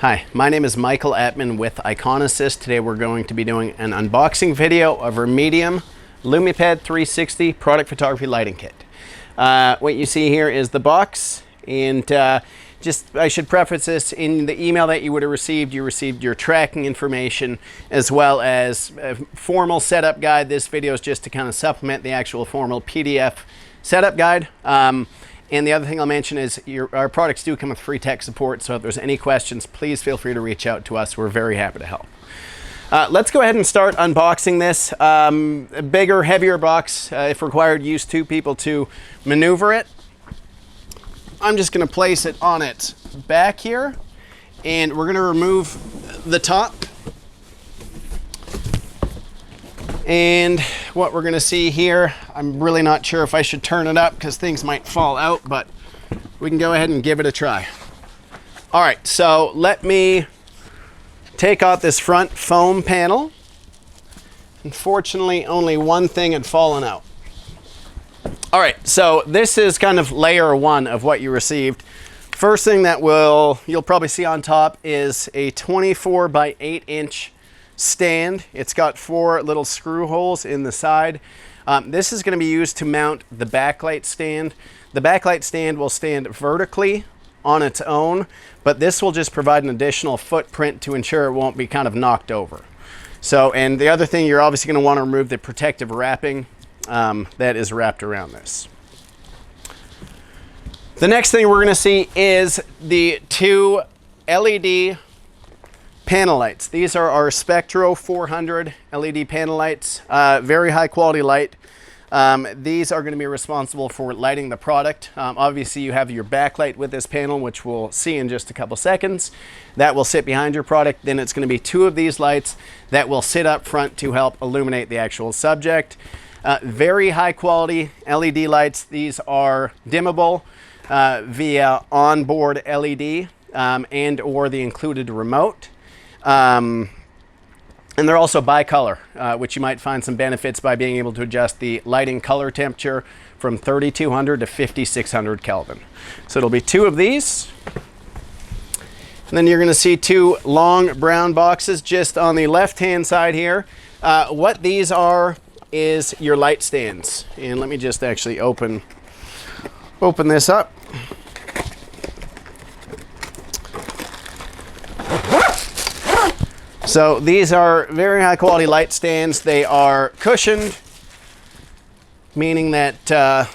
Hi, my name is Michael Atman with Iconassist. Today we're going to be doing an unboxing video of our medium LumiPad 360 product photography lighting kit. What you see here is the box, and I should preface this, in the email that you would have received, you received your tracking information as well as a formal setup guide. This video is just to kind of supplement the actual formal PDF setup guide. And the other thing I'll mention is our products do come with free tech support, so if there's any questions, please feel free to reach out to us. We're very happy to help. Let's go ahead and start unboxing this. A bigger, heavier box. If required, use two people to maneuver it. I'm just going to place it on its back here, and we're going to remove the top. And what we're going to see here, I'm really not sure if I should turn it up because things might fall out, but we can go ahead and give it a try. All right, so let me take out this front foam panel. Unfortunately, only one thing had fallen out. All right, so this is kind of layer one of what you received. First thing that you'll probably see on top is a 24 by 8 inch stand. It's got 4 little screw holes in the side. This is going to be used to mount the backlight stand. The backlight stand will stand vertically on its own, but this will just provide an additional footprint to ensure it won't be kind of knocked over. So, and the other thing, you're obviously going to want to remove the protective wrapping that is wrapped around this. The next thing we're going to see is the 2 LED panel lights. These are our Spectro 400 LED panel lights. Very high quality light. These are going to be responsible for lighting the product. Obviously you have your backlight with this panel, which we'll see in just a couple seconds. That will sit behind your product. Then it's going to be 2 of these lights that will sit up front to help illuminate the actual subject. Very high quality LED lights. These are dimmable via onboard LED and or the included remote. And they're also bicolor, which you might find some benefits by being able to adjust the lighting color temperature from 3200 to 5600 Kelvin. So it'll be 2 of these. And then you're going to see 2 long brown boxes just on the left-hand side here. What these are is your light stands. And let me just actually open this up. So these are very high quality light stands. They are cushioned, meaning that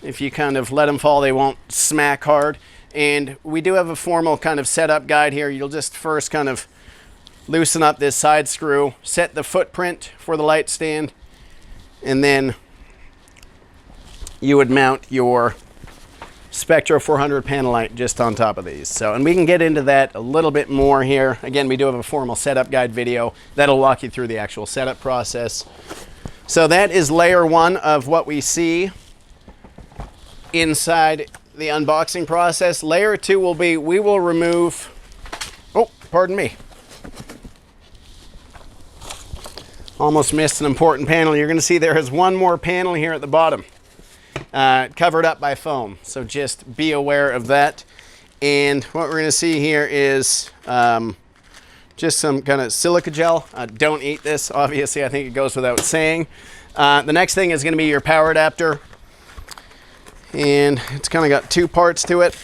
if you kind of let them fall, they won't smack hard. And we do have a formal kind of setup guide here. You'll just first kind of loosen up this side screw, set the footprint for the light stand, and then you would mount your Spectro 400 panel light just on top of these. So, and we can get into that a little bit more here. Again, we do have a formal setup guide video that'll walk you through the actual setup process. So that is layer 1 of what we see inside the unboxing process. Layer 2 will be, we will remove, oh, pardon me. Almost missed an important panel. You're going to see there is one more panel here at the bottom. Covered up by foam, so just be aware of that. And what we're going to see here is just some kind of silica gel. Don't eat this, obviously. I think it goes without saying. The next thing is going to be your power adapter, and it's kind of got 2 parts to it.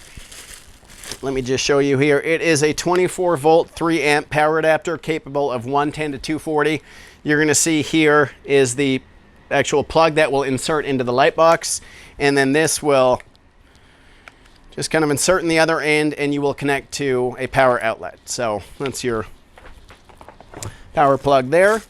Let me just show you here. It is a 24 volt 3 amp power adapter capable of 110 to 240. You're going to see here is the actual plug that will insert into the light box, and then this will just kind of insert in the other end, and you will connect to a power outlet. So that's your power plug there.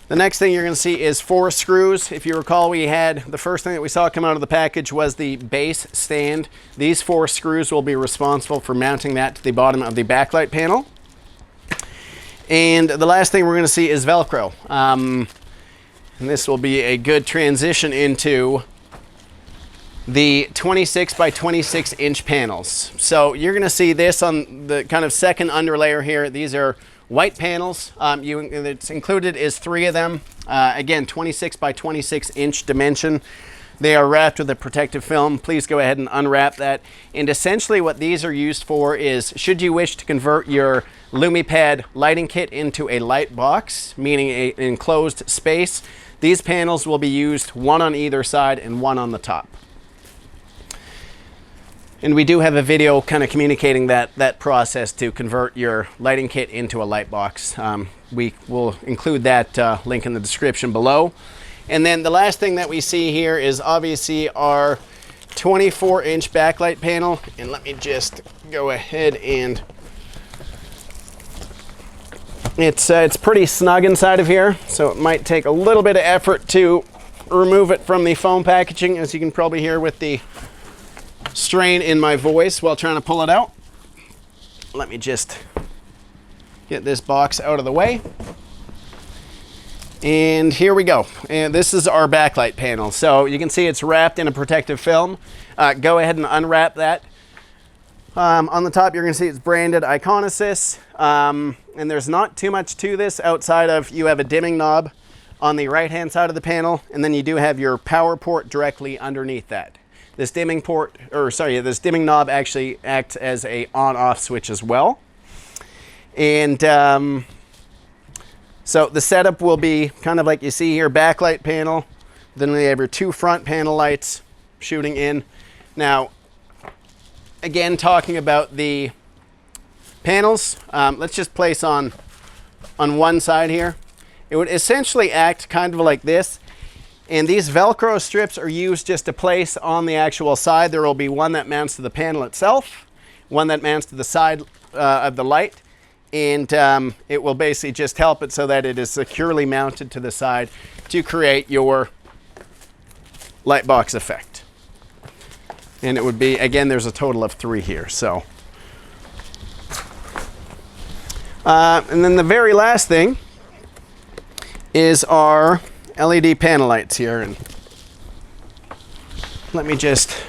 The next thing you're going to see is 4 screws. If you recall, we had the first thing that we saw come out of the package was the base stand. These 4 screws will be responsible for mounting that to the bottom of the backlight panel. And the last thing we're going to see is Velcro. And this will be a good transition into the 26 by 26 inch panels. So you're going to see this on the kind of second underlayer here. These are white panels. It's included is 3 of them. Again, 26 by 26 inch dimension. They are wrapped with a protective film. Please go ahead and unwrap that. And essentially what these are used for is, should you wish to convert your LumiPad lighting kit into a light box, meaning an enclosed space, these panels will be used, one on either side and one on the top. And we do have a video kind of communicating that process to convert your lighting kit into a light box. We will include that link in the description below. And then the last thing that we see here is obviously our 24-inch backlight panel. And let me just go ahead and it's pretty snug inside of here, so it might take a little bit of effort to remove it from the foam packaging, as you can probably hear with the strain in my voice while trying to pull it out. Let me just get this box out of the way. And here we go. And this is our backlight panel. So you can see it's wrapped in a protective film. Go ahead and unwrap that. On the top, you're going to see it's branded Iconosys. And there's not too much to this outside of you have a dimming knob on the right-hand side of the panel, and then you do have your power port directly underneath that. This dimming knob actually acts as a on-off switch as well. And so the setup will be kind of like you see here, backlight panel. Then we have your two front panel lights shooting in. Now, again, talking about the panels, let's just place on one side here. It would essentially act kind of like this. And these Velcro strips are used just to place on the actual side. There will be one that mounts to the panel itself, one that mounts to the side of the light, and it will basically just help it so that it is securely mounted to the side to create your light box effect. And it would be, again, there's a total of 3 here. So, and then the very last thing is our LED panel lights here. And let me just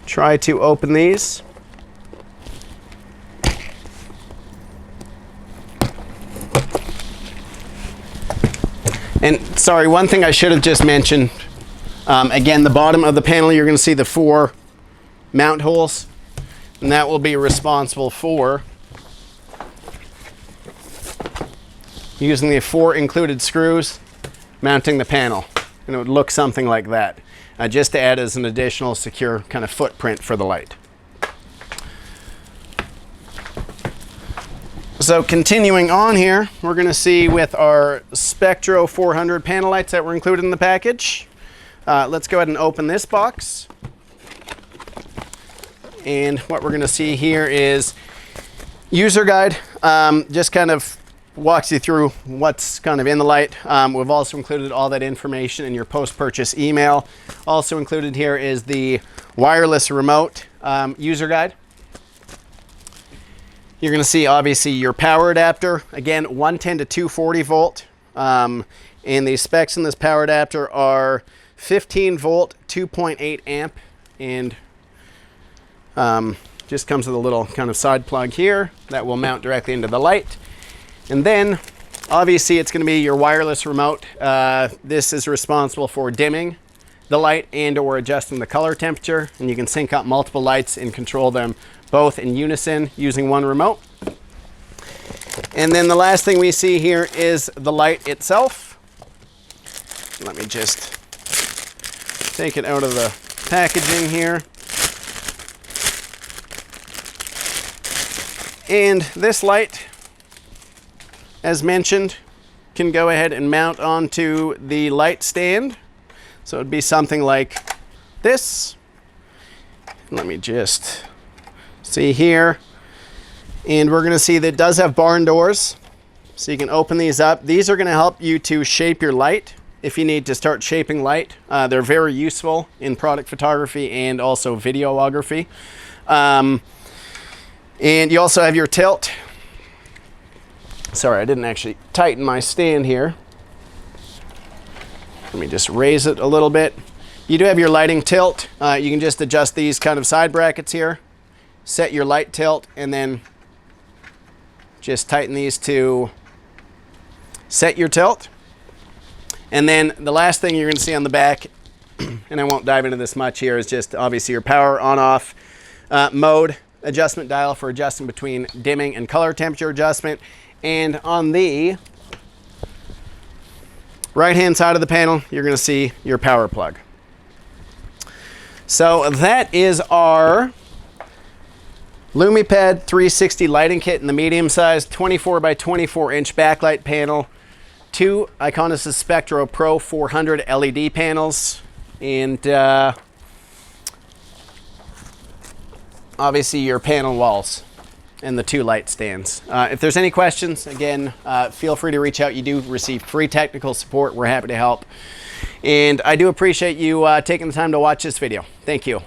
try to open these. And sorry, one thing I should have just mentioned, again, the bottom of the panel, you're going to see the 4 mount holes, and that will be responsible for using the 4 included screws mounting the panel. And it would look something like that, just to add as an additional secure kind of footprint for the light. So continuing on here, we're going to see with our Spectro 400 panel lights that were included in the package. Let's go ahead and open this box. And what we're going to see here is user guide. Just kind of walks you through what's kind of in the light. We've also included all that information in your post-purchase email. Also included here is the wireless remote user guide. You're going to see obviously your power adapter, again 110 to 240 volt, and the specs in this power adapter are 15 volt, 2.8 amp, and just comes with a little kind of side plug here that will mount directly into the light. And then obviously it's going to be your wireless remote. This is responsible for dimming the light and or adjusting the color temperature, and you can sync up multiple lights and control them both in unison using one remote. And then the last thing we see here is the light itself. Let me just take it out of the packaging here. And this light, as mentioned, can go ahead and mount onto the light stand. So it'd be something like this. Let me just see here. And we're going to see that it does have barn doors. So you can open these up. These are going to help you to shape your light if you need to start shaping light. They're very useful in product photography and also videography. And you also have your tilt. Sorry, I didn't actually tighten my stand here. Let me just raise it a little bit. You do have your lighting tilt. You can just adjust these kind of side brackets here, set your light tilt, and then just tighten these to set your tilt. And then the last thing you're going to see on the back and I won't dive into this much here, is just obviously your power on off mode, adjustment dial for adjusting between dimming and color temperature adjustment. And on the right hand side of the panel, you're going to see your power plug. So that is our LumiPad 360 lighting kit in the medium size, 24 by 24 inch backlight panel, 2 Iconis Spectro Pro 400 LED panels, and obviously your panel walls and the 2 light stands. If there's any questions, again, feel free to reach out. You do receive free technical support. We're happy to help. And I do appreciate you taking the time to watch this video. Thank you.